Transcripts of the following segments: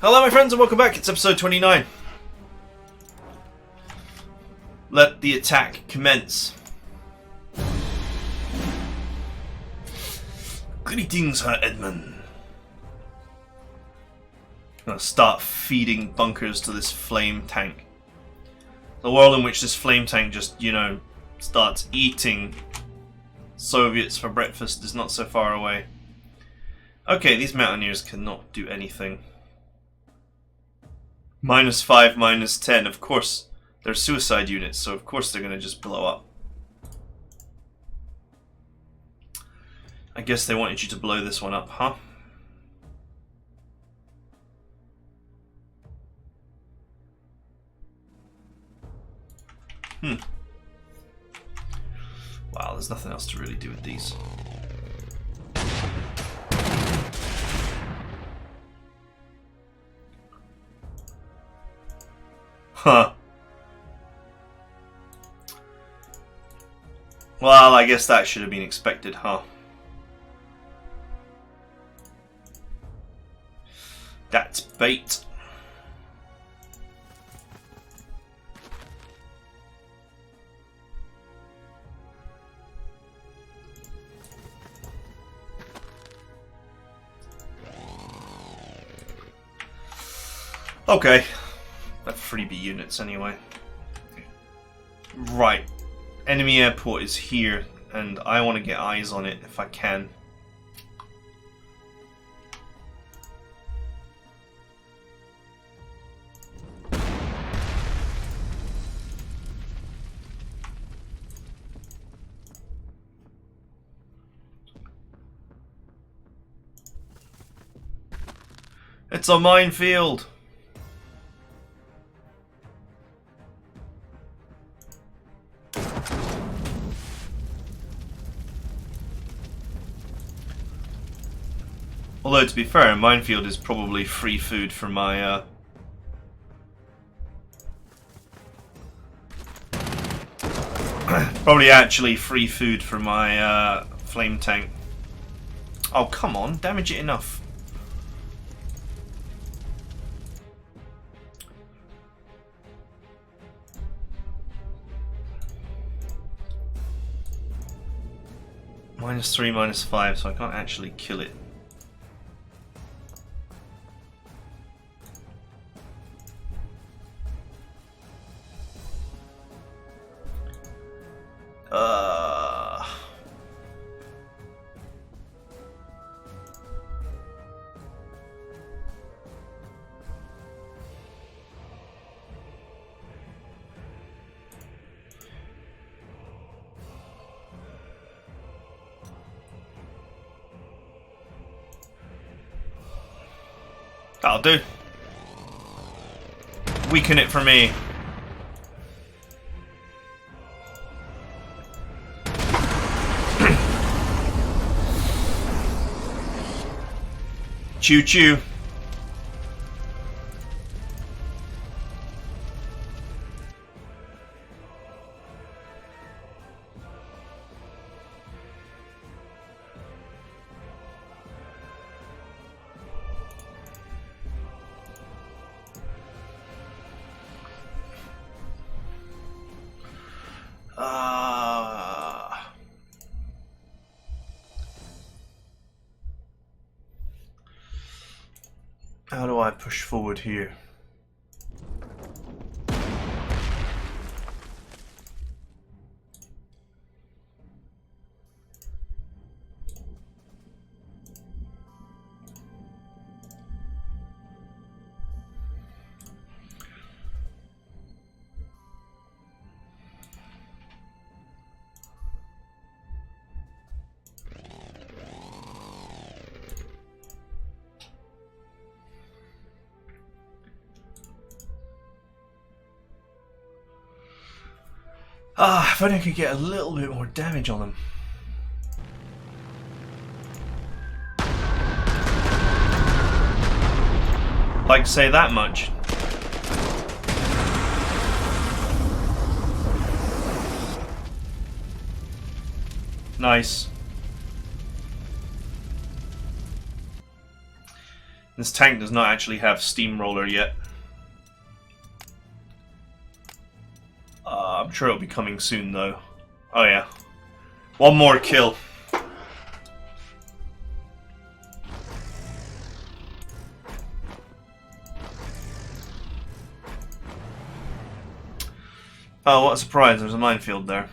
Hello my friends and welcome back, it's episode 29. Let the attack commence. Greetings, TheEdmon. I'm gonna start feeding bunkers to this flame tank. The world in which this flame tank just, starts eating Soviets for breakfast is not so far away. Okay, these mountaineers cannot do anything. -5, -10, of course. They're suicide units, so of course they're gonna just blow up. I guess they wanted you to blow this one up, huh? Wow, there's nothing else to really do with these. Huh. Well, I guess that should have been expected, huh? That's bait. Okay. They're freebie units anyway. Right. Enemy airport is here, and I want to get eyes on it if I can. It's a minefield! Although, to be fair, a minefield is probably free food for my, probably actually free food for my, flame tank. Oh, come on, damage it enough. -3, -5, so I can't actually kill it. That'll do. Weaken it for me. Choo choo. How do I push forward here? If only I could get a little bit more damage on them. Like, say that much. Nice. This tank does not actually have steamroller yet. I'm sure it'll be coming soon though. Oh yeah. One more kill. Oh, what a surprise, there's a minefield there.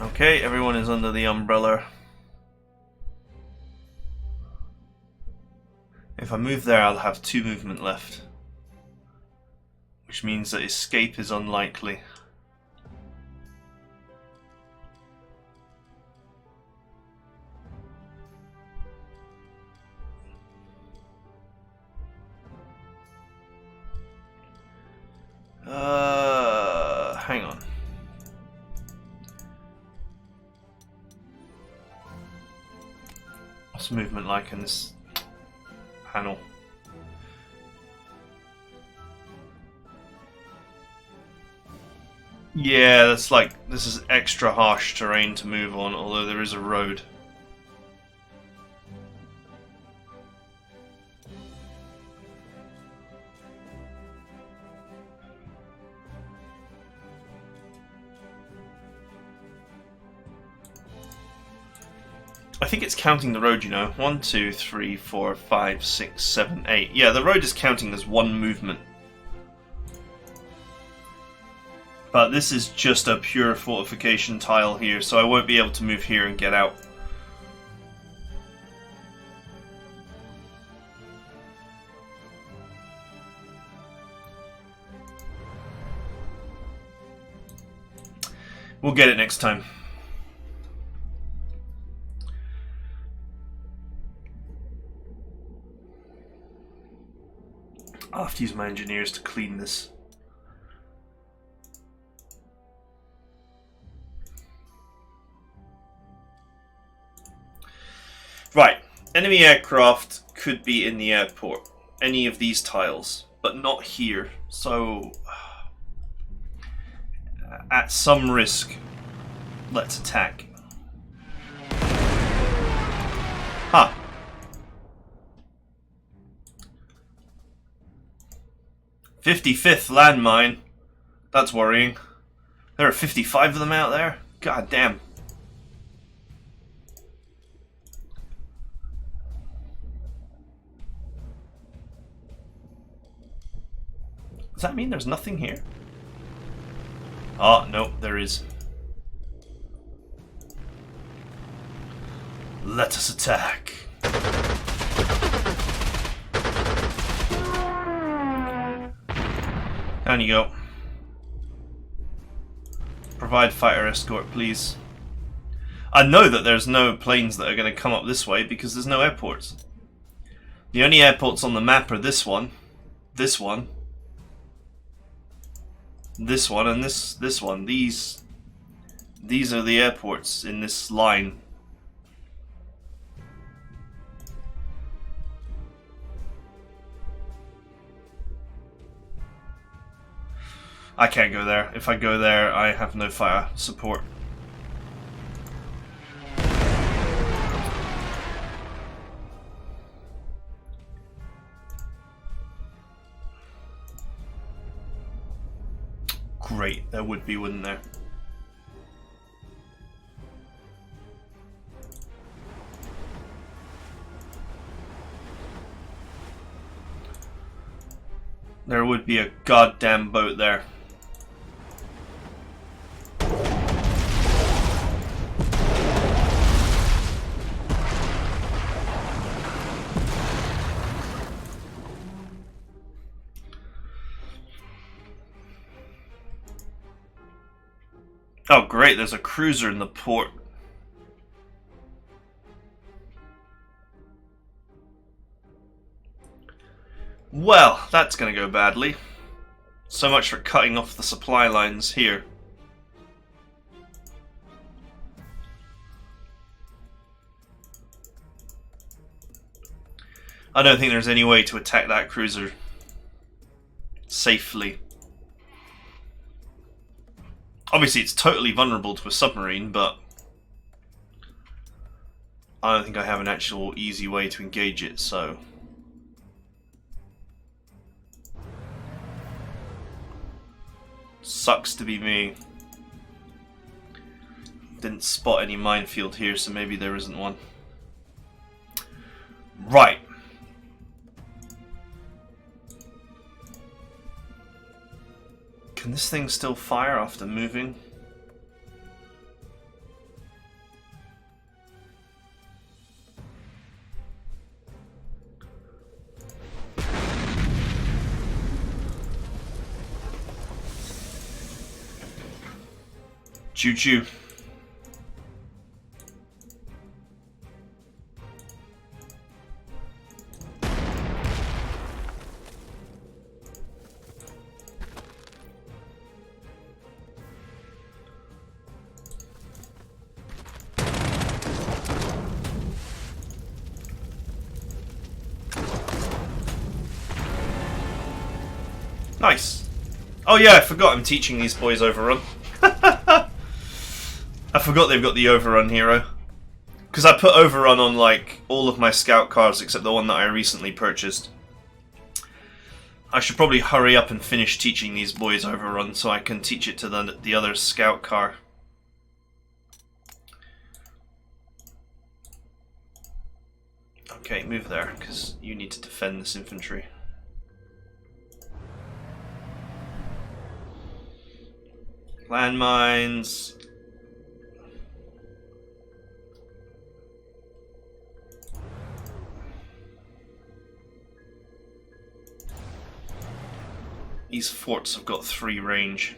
Okay, everyone is under the umbrella. If I move there, I'll have 2 movement left. Which means that escape is unlikely. Hang on. What's movement like in this panel? Yeah, that's like, this is extra harsh terrain to move on, although there is a road. I think it's counting the road, you know. 1, 2, 3, 4, 5, 6, 7, 8. Yeah, the road is counting as 1 movement. But this is just a pure fortification tile here, so I won't be able to move here and get out. We'll get it next time. I'll have to use my engineers to clean this. Right, enemy aircraft could be in the airport. Any of these tiles, but not here. So, at some risk, let's attack. Huh. '55th landmine. That's worrying. There are 55 of them out there? God damn. Does that mean there's nothing here? Oh, no, there is. Let us attack. Down you go. Provide fighter escort, please. I know that there's no planes that are going to come up this way because there's no airports. The only airports on the map are this one, this one, this one, and this one. These are the airports in this line. I can't go there. If I go there, I have no fire support. Great, there would be, wouldn't there? There would be a goddamn boat there. Oh great, there's a cruiser in the port. Well, that's gonna go badly. So much for cutting off the supply lines here. I don't think there's any way to attack that cruiser safely. Obviously, it's totally vulnerable to a submarine, but I don't think I have an actual easy way to engage it, so... Sucks to be me. Didn't spot any minefield here, so maybe there isn't one. Right. Can this thing still fire after moving? Choo-choo. Nice. Oh yeah, I forgot I'm teaching these boys overrun. I forgot they've got the overrun hero. Because I put overrun on like all of my scout cars except the one that I recently purchased. I should probably hurry up and finish teaching these boys overrun so I can teach it to the other scout car. Okay, move there, because you need to defend this infantry. Landmines. These forts have got 3 range.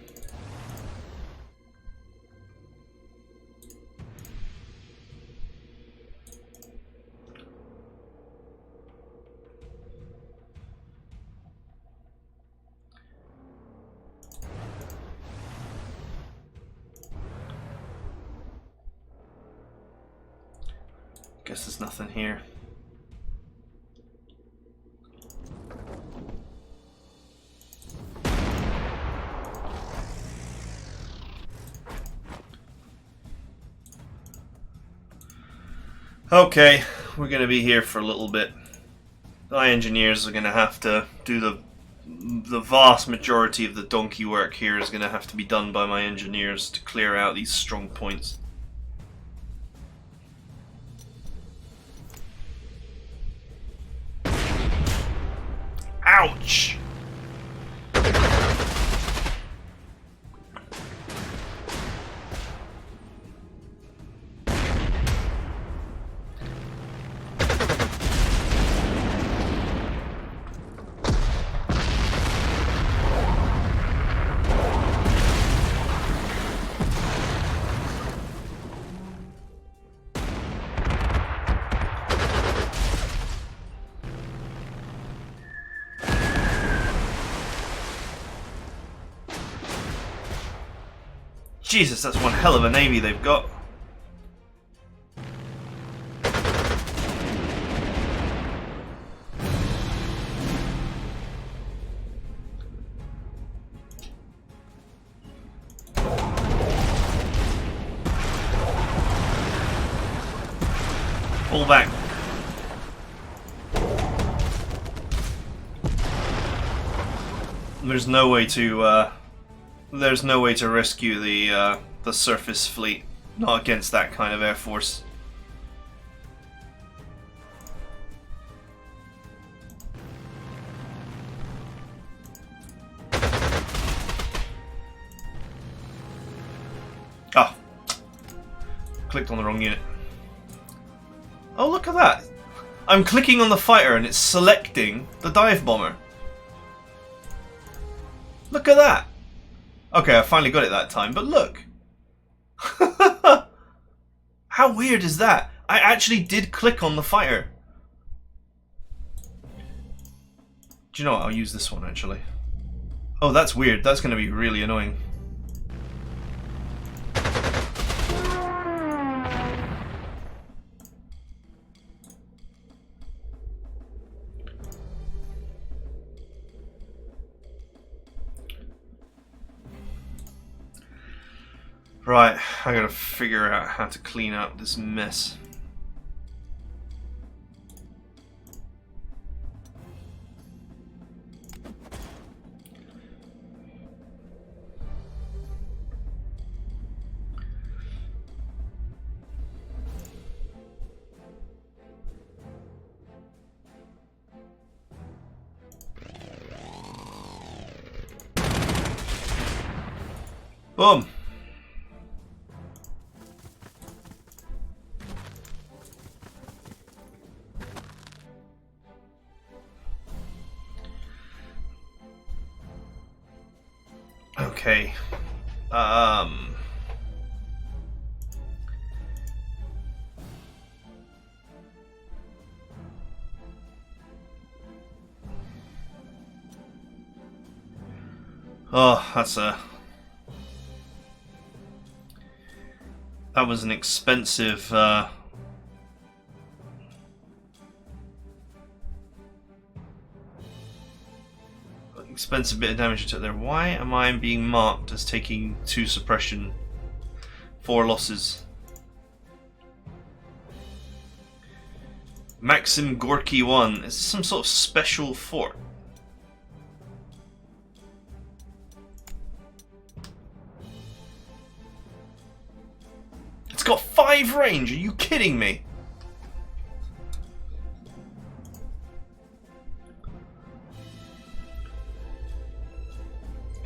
Guess there's nothing here. Okay, we're going to be here for a little bit. My engineers are going to have to do the vast majority of the donkey work here is going to have to be done by my engineers to clear out these strong points. Ouch! Jesus, that's one hell of a navy they've got. Pull back. There's no way to rescue the surface fleet. Not against that kind of air force. Ah, clicked on the wrong unit. Oh, look at that! I'm clicking on the fighter and it's selecting the dive bomber. Look at that! Okay, I finally got it that time, but look! How weird is that? I actually did click on the fighter. Do you know what? I'll use this one actually. Oh, that's weird. That's going to be really annoying. Right, I gotta figure out how to clean up this mess. Boom! Okay. Oh, that was an expensive, expensive bit of damage I took there. Why am I being marked as taking 2 suppression, 4 losses? Maxim Gorky 1. Is this some sort of special fort? It's got 5 range, are you kidding me?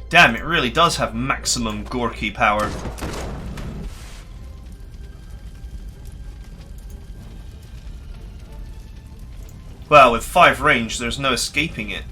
Damn, it really does have maximum Gorky power. Well, with 5 range, there's no escaping it.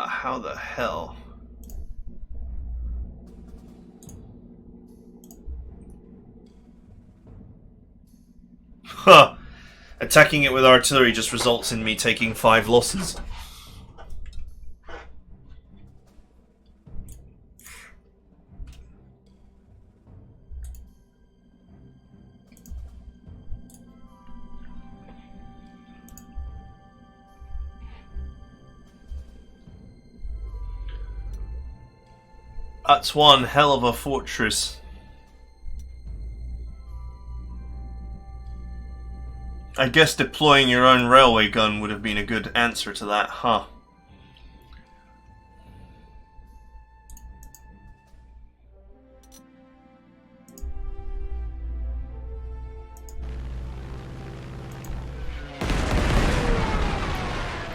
How the hell? Huh. Attacking it with artillery just results in me taking 5 losses. That's one hell of a fortress. I guess deploying your own railway gun would have been a good answer to that, huh?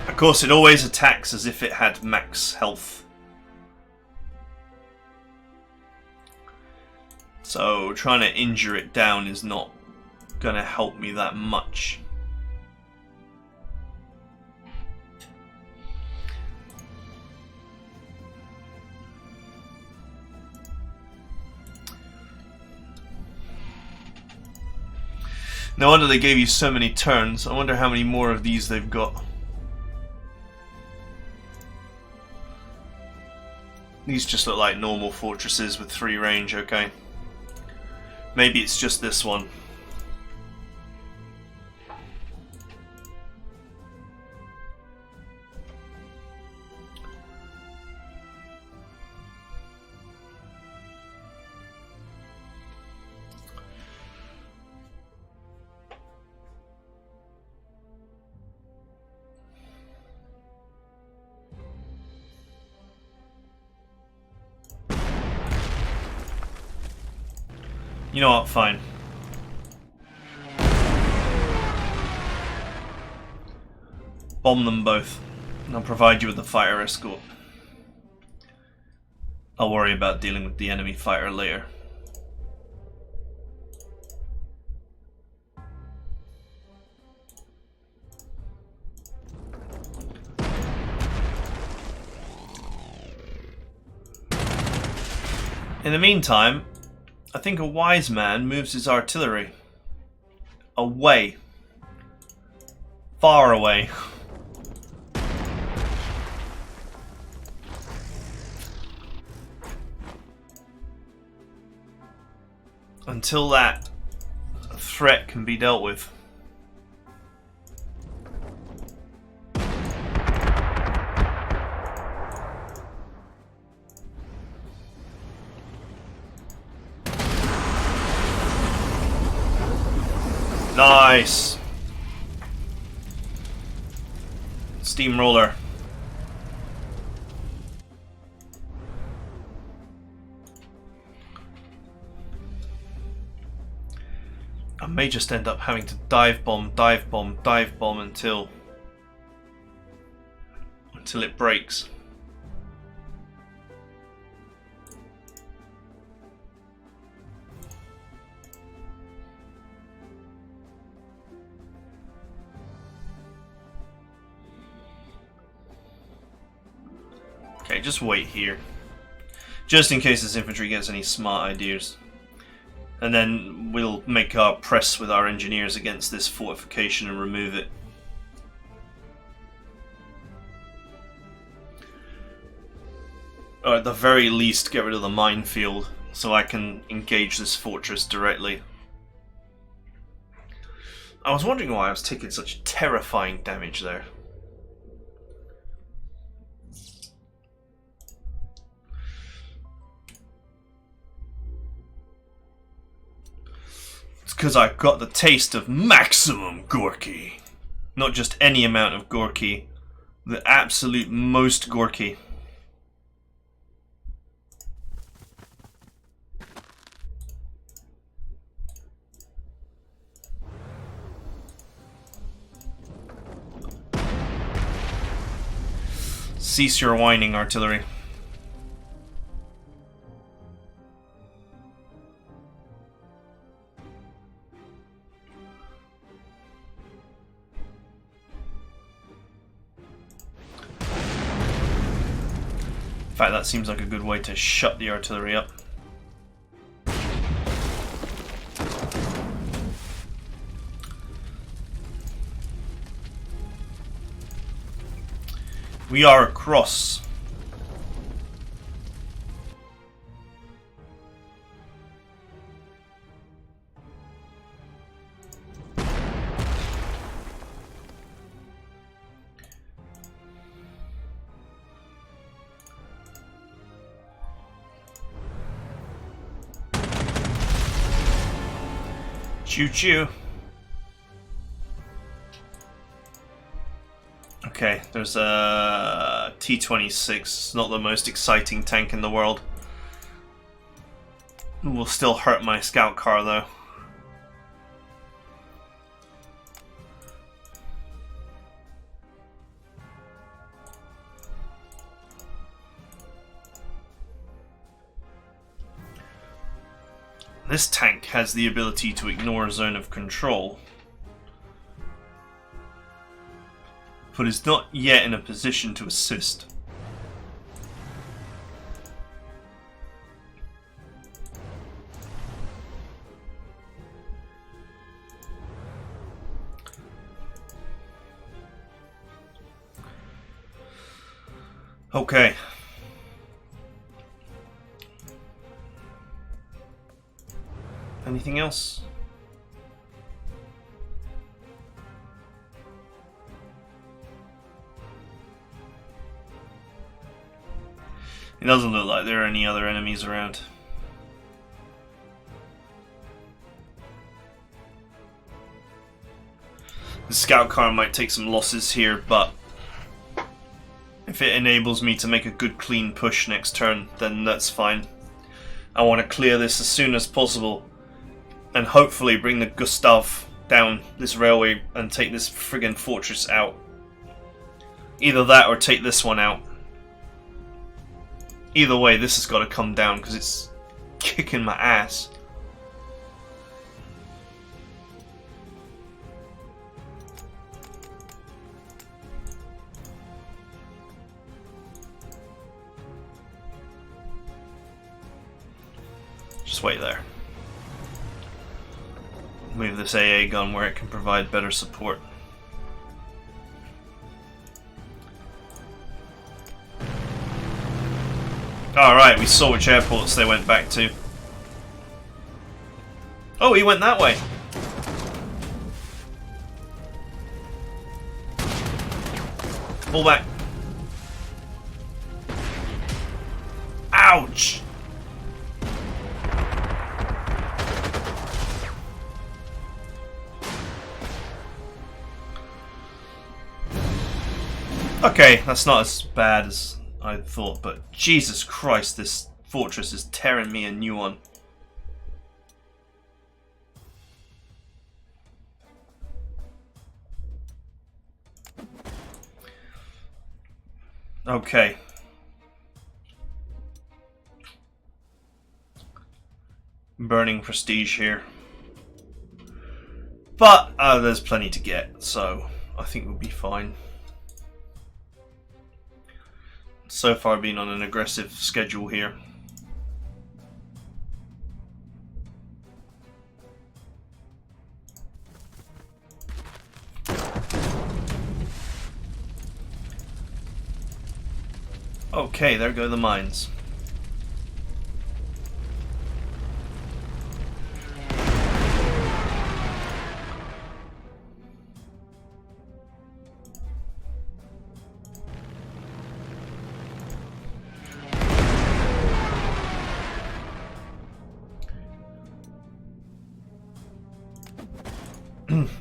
Of course, it always attacks as if it had max health. So trying to injure it down is not going to help me that much. No wonder they gave you so many turns. I wonder how many more of these they've got. These just look like normal fortresses with 3 range, okay. Maybe it's just this one. You know what, fine. Bomb them both, and I'll provide you with a fighter escort. I'll worry about dealing with the enemy fighter later. In the meantime, I think a wise man moves his artillery away. Far away. Until that threat can be dealt with. Nice! Steamroller. I may just end up having to dive bomb until it breaks. Okay, just wait here. Just in case this infantry gets any smart ideas. And then we'll make our press with our engineers against this fortification and remove it. Or at the very least get rid of the minefield so I can engage this fortress directly. I was wondering why I was taking such terrifying damage there. Because I've got the taste of maximum Gorky. Not just any amount of Gorky, the absolute most Gorky. Cease your whining, artillery. In fact, that seems like a good way to shut the artillery up. We are across. Choo-choo. Okay, there's a T-26. It's not the most exciting tank in the world. It will still hurt my scout car though. This tank has the ability to ignore a zone of control, but is not yet in a position to assist. Okay. Anything else? It doesn't look like there are any other enemies around. The scout car might take some losses here, but if it enables me to make a good clean push next turn, then that's fine. I want to clear this as soon as possible and hopefully bring the Gustav down this railway and take this friggin' fortress out. Either that or take this one out. Either way, this has got to come down because it's kicking my ass. Just wait there. move this AA gun where it can provide better support. Alright, we saw which airports they went back to. Oh, he went that way. Pull back. Ouch! Okay, that's not as bad as I thought, but Jesus Christ, this fortress is tearing me a new one. Okay. Burning prestige here. But there's plenty to get, so I think we'll be fine. So far been on an aggressive schedule here. Okay, there go the mines.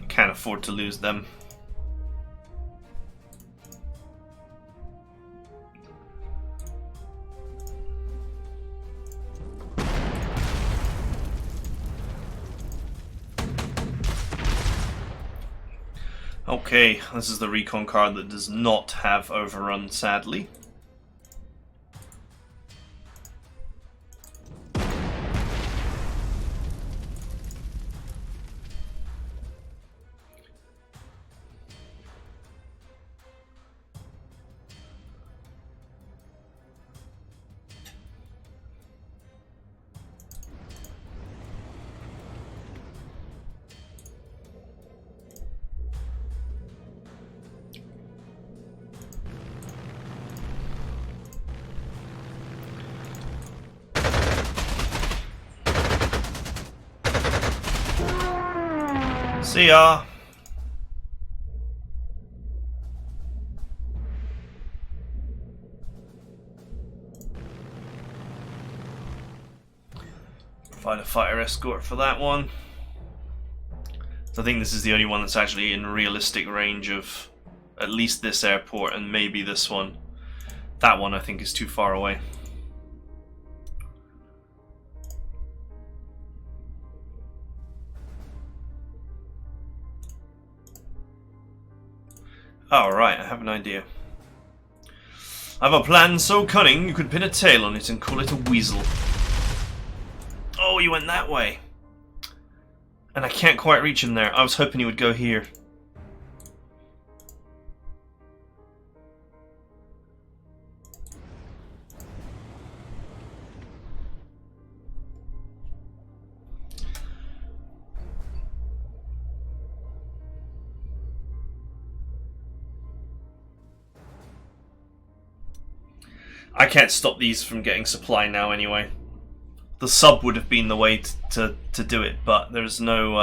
Can't afford to lose them. Okay, this is the recon card that does not have overrun, sadly. See ya! Provide a fighter escort for that one. So I think this is the only one that's actually in realistic range of at least this airport and maybe this one. That one I think is too far away. Alright, I have an idea. I have a plan so cunning you could pin a tail on it and call it a weasel. Oh, he went that way. And I can't quite reach him there. I was hoping he would go here. I can't stop these from getting supply now anyway. The sub would have been the way to do it, but there's no...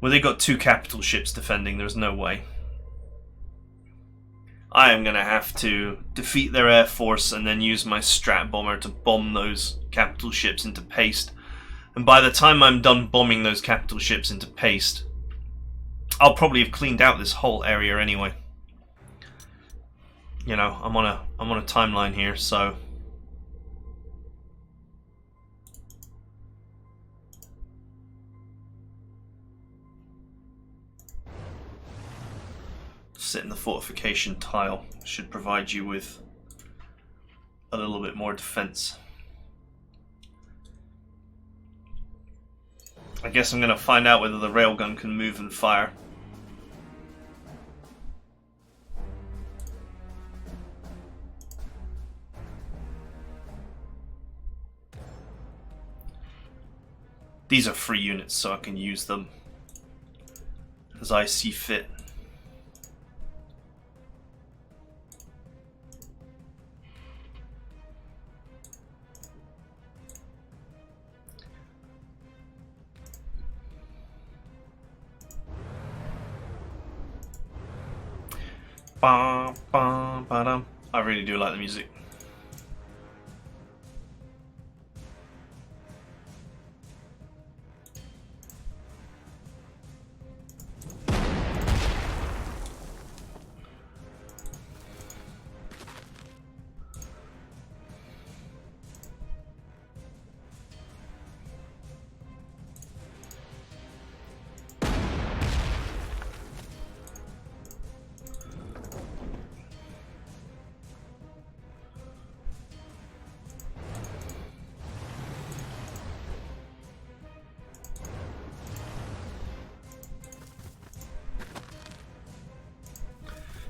well, they got 2 capital ships defending, there's no way. I am going to have to defeat their air force and then use my strat bomber to bomb those capital ships into paste. And by the time I'm done bombing those capital ships into paste, I'll probably have cleaned out this whole area anyway. You know, I'm on a timeline here, so sit in the fortification tile should provide you with a little bit more defense. I guess I'm going to find out whether the railgun can move and fire. These are free units, so I can use them as I see fit. Ba, ba, ba, dum. I really do like the music.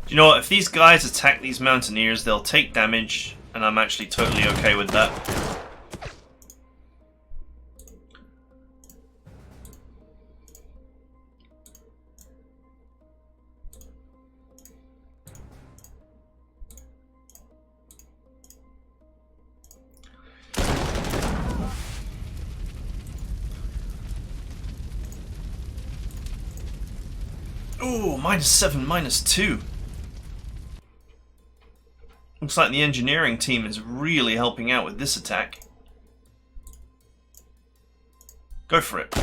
You know what, if these guys attack these mountaineers, they'll take damage, and I'm actually totally okay with that. Ooh, -7, -2. Looks like the engineering team is really helping out with this attack. Go for it.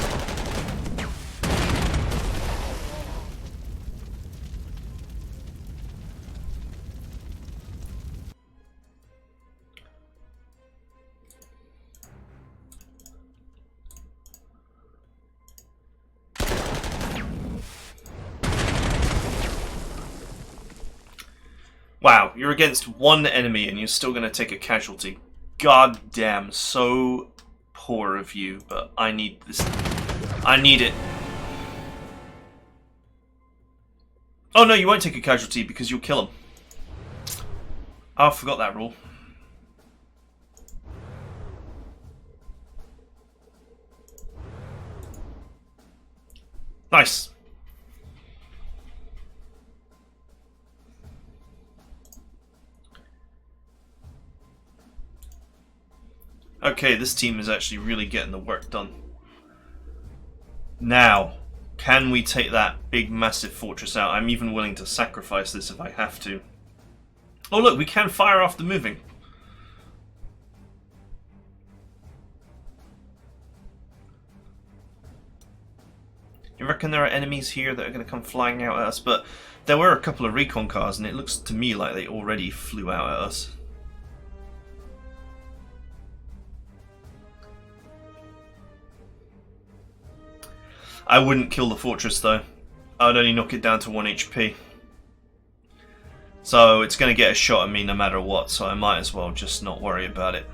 Wow, you're against one enemy and you're still going to take a casualty. God damn, so poor of you, but I need this. I need it. Oh no, you won't take a casualty because you'll kill him. Oh, I forgot that rule. Nice. Okay, this team is actually really getting the work done. Now, can we take that big massive fortress out? I'm even willing to sacrifice this if I have to. Oh look, we can fire off the moving. You reckon there are enemies here that are going to come flying out at us? But there were a couple of recon cars and it looks to me like they already flew out at us. I wouldn't kill the fortress though. I would only knock it down to 1 HP. So it's going to get a shot at me no matter what, so I might as well just not worry about it.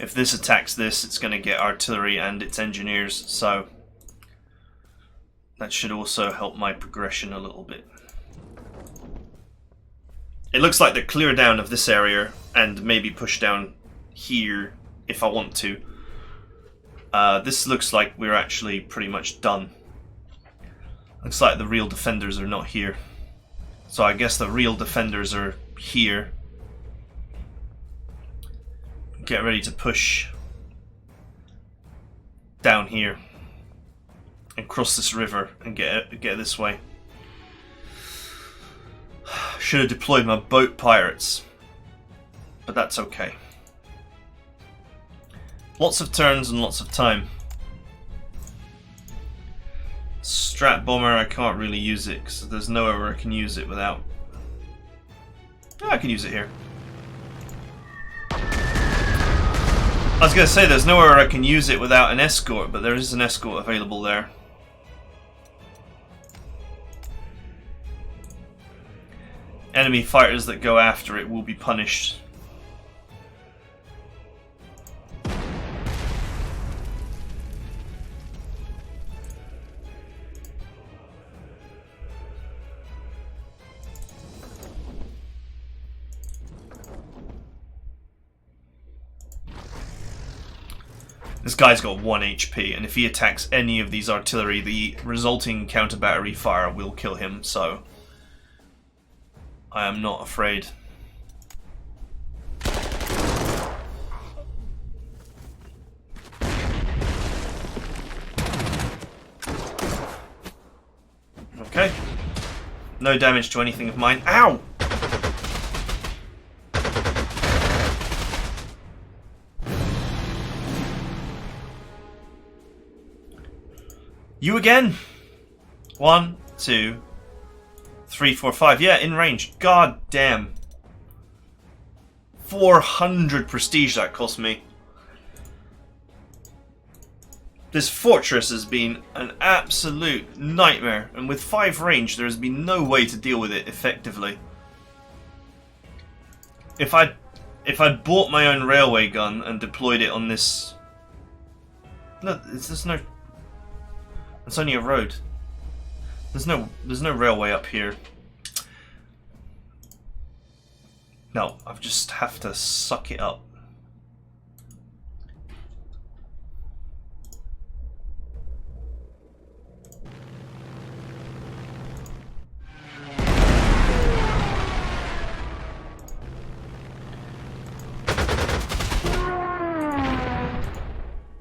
If this attacks this, it's going to get artillery and its engineers, so that should also help my progression a little bit. It looks like the clear down of this area and maybe push down here if I want to. This looks like we're actually pretty much done. Looks like the real defenders are not here. So I guess the real defenders are here. Get ready to push down here and cross this river and get this way. Should have deployed my boat pirates, but that's okay. Lots of turns and lots of time. Strat bomber, I can't really use it because there's nowhere where I can use it without. I can use it here. I was going to say there's nowhere where I can use it without an escort, but there is an escort available there. enemy fighters that go after it will be punished. This guy's got 1 HP, and if he attacks any of these artillery, the resulting counter-battery fire will kill him, so I am not afraid. Okay. No damage to anything of mine. Ow! You again? 1, 2, 3, 4, 5. Yeah, in range. God damn. 400 prestige that cost me. This fortress has been an absolute nightmare, and with 5 range there has been no way to deal with it effectively. If I'd bought my own railway gun and deployed it on this... No, there's no... It's only a road. There's no railway up here. No, I just have to suck it up.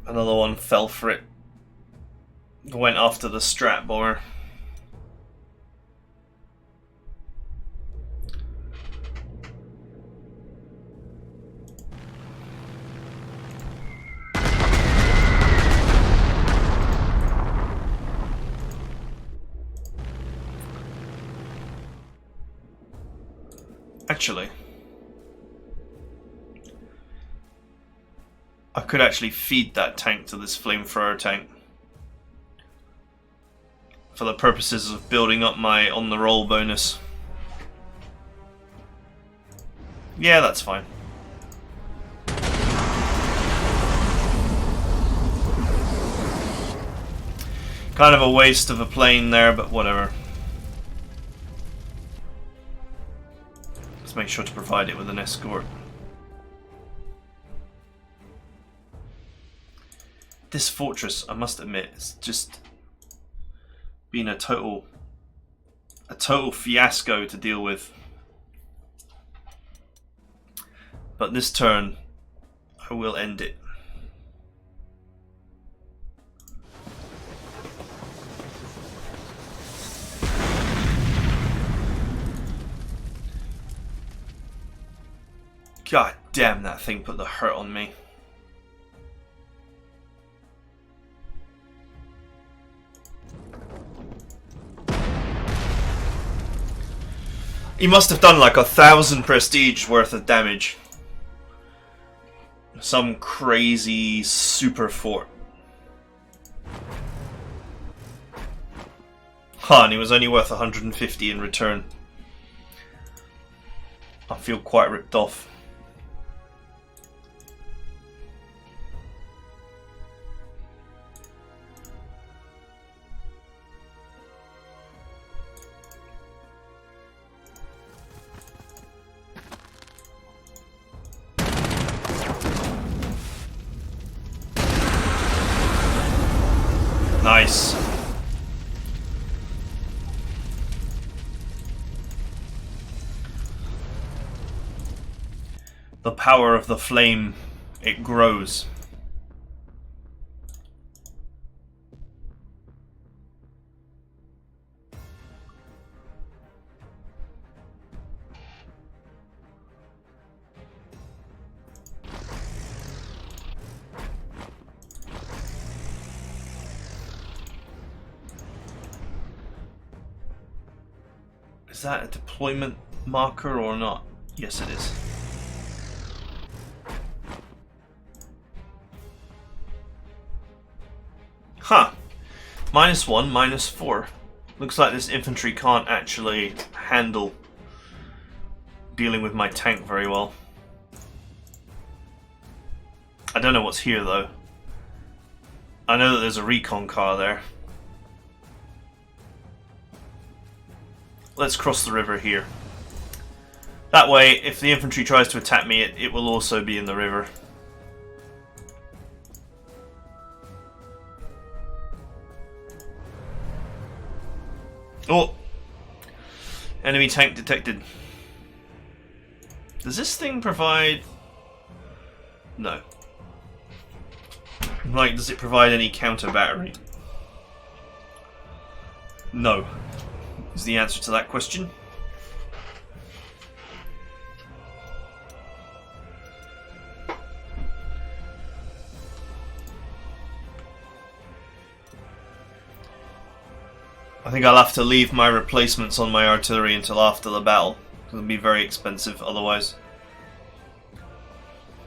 Another one fell for it. Went after the strat bomber. Actually, I could actually feed that tank to this flamethrower tank for the purposes of building up my on the roll bonus. Yeah, that's fine. Kind of a waste of a plane there, but whatever. Let's make sure to provide it with an escort. This fortress, I must admit, is just been a total fiasco to deal with. But this turn, I will end it. God damn, that thing put the hurt on me. He must have done like 1,000 prestige worth of damage. Some crazy super fort. Huh, and he was only worth 150 in return. I feel quite ripped off. Nice. The power of the flame, it grows. Is that a deployment marker or not? Yes, it is. Huh. -1, -4. Looks like this infantry can't actually handle dealing with my tank very well. I don't know what's here though. I know that there's a recon car there. Let's cross the river here. That way, if the infantry tries to attack me, it will also be in the river. Oh! Enemy tank detected. Does this thing provide... No. Like, does it provide any counter battery? No. Is the answer to that question. I think I'll have to leave my replacements on my artillery until after the battle. It'll be very expensive otherwise.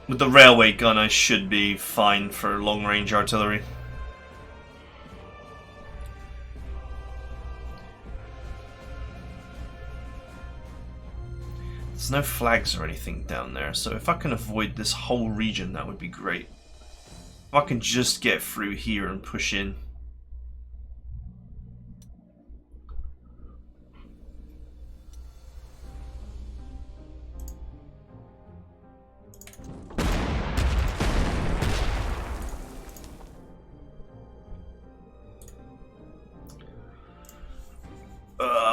With the railway gun I should be fine for long range artillery. There's no flags or anything down there, so if I can avoid this whole region that would be great. If I can just get through here and push in.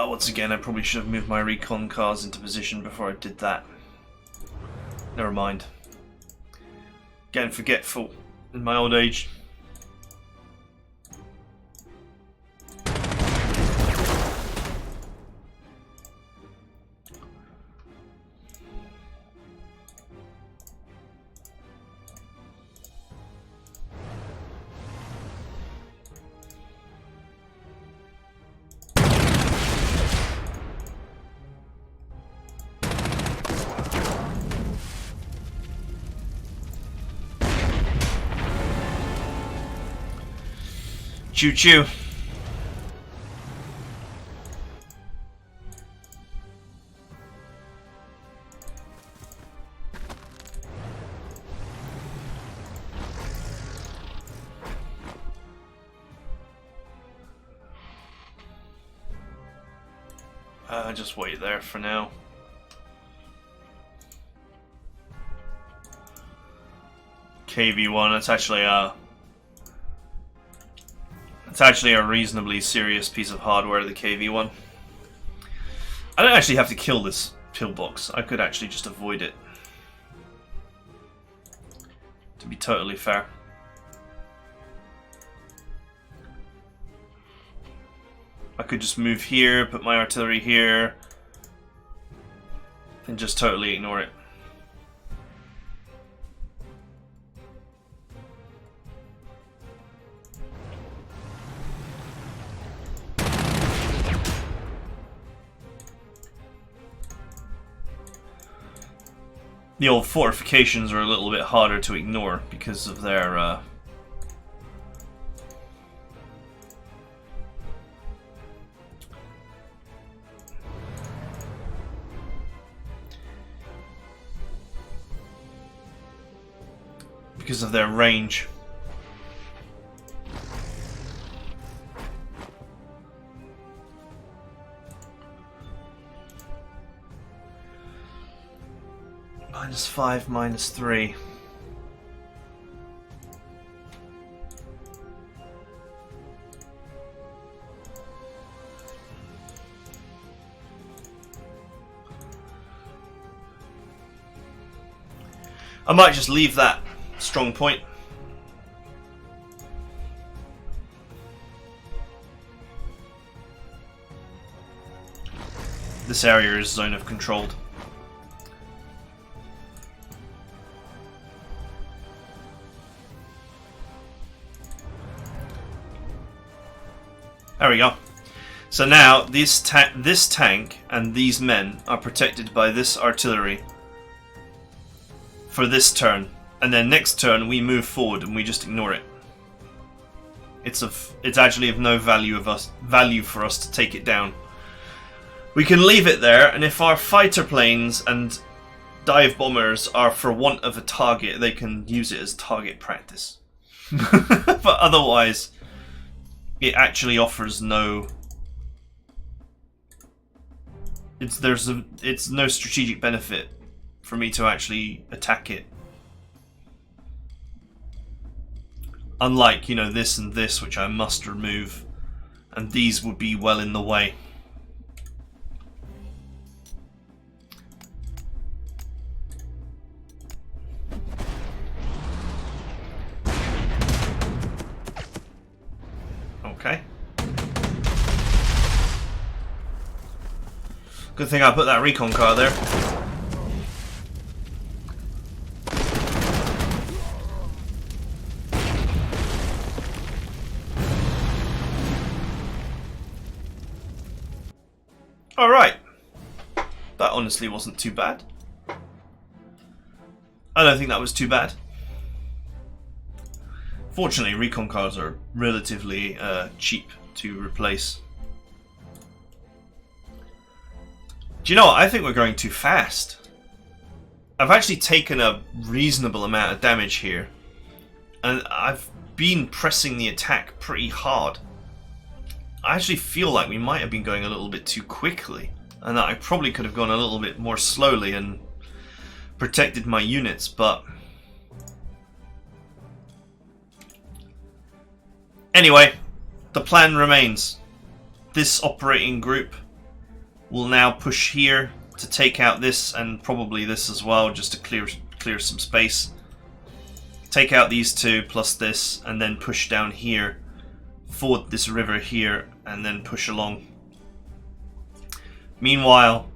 Once again, I probably should have moved my recon cars into position before I did that. Never mind. Getting forgetful in my old age. Choo choo. Just wait there for now. KV1, it's actually a reasonably serious piece of hardware, the KV1. I don't actually have to kill this pillbox. I could actually just avoid it. To be totally fair. I could just move here, put my artillery here, and just totally ignore it. The old fortifications are a little bit harder to ignore because of their range. -5, -3. I might just leave that strong point. This area is zone of controlled. There we go. So now this tank and these men are protected by this artillery for this turn, and then next turn we move forward and we just ignore it. It's actually of no value for us to take it down. We can leave it there, and if our fighter planes and dive bombers are for want of a target, they can use it as target practice. But otherwise, it actually offers no... It's no strategic benefit for me to actually attack it. Unlike, you know, this and this, which I must remove, and these would be well in the way. Okay. Good thing I put that recon car there. Alright. That honestly wasn't too bad. I don't think that was too bad. Fortunately, recon cars are relatively cheap to replace. Do you know what? I think we're going too fast. I've actually taken a reasonable amount of damage here. And I've been pressing the attack pretty hard. I actually feel like we might have been going a little bit too quickly, and that I probably could have gone a little bit more slowly and protected my units, but... Anyway, the plan remains. This operating group will now push here to take out this, and probably this as well, just to clear some space. Take out these two plus this, and then push down here. Ford this river here and then push along. Meanwhile,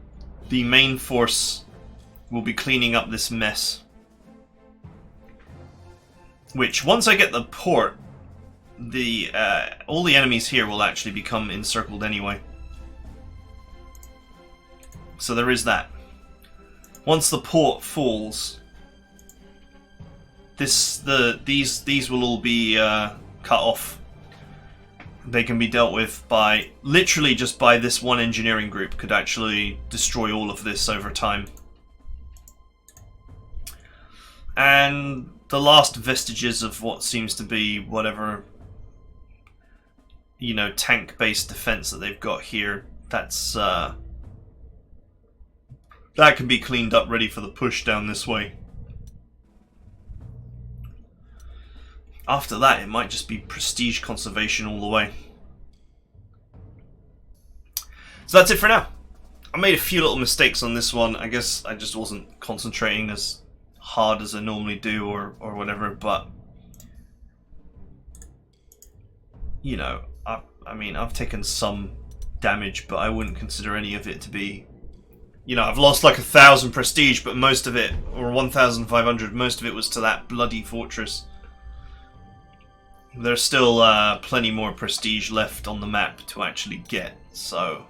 the main force will be cleaning up this mess, which once I get the port, the all the enemies here will actually become encircled anyway. So there is that. Once the port falls, these will all be cut off. They can be dealt with by, literally just by this one engineering group could actually destroy all of this over time. And the last vestiges of what seems to be whatever, you know, tank-based defense that they've got here, that's that can be cleaned up, ready for the push down this way. After that, it might just be prestige conservation all the way. So that's it for now. I made a few little mistakes on this one. I guess I just wasn't concentrating as hard as I normally do, or whatever, but... You know, I mean, I've taken some damage, but I wouldn't consider any of it to be... You know, I've lost like 1,000 prestige, but most of it, or 1,500, most of it was to that bloody fortress. There's still plenty more prestige left on the map to actually get, so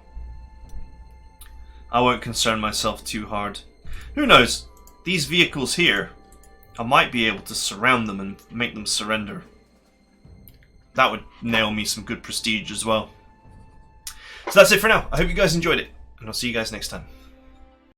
I won't concern myself too hard. Who knows? These vehicles here, I might be able to surround them and make them surrender. That would nail me some good prestige as well. So that's it for now. I hope you guys enjoyed it, and I'll see you guys next time.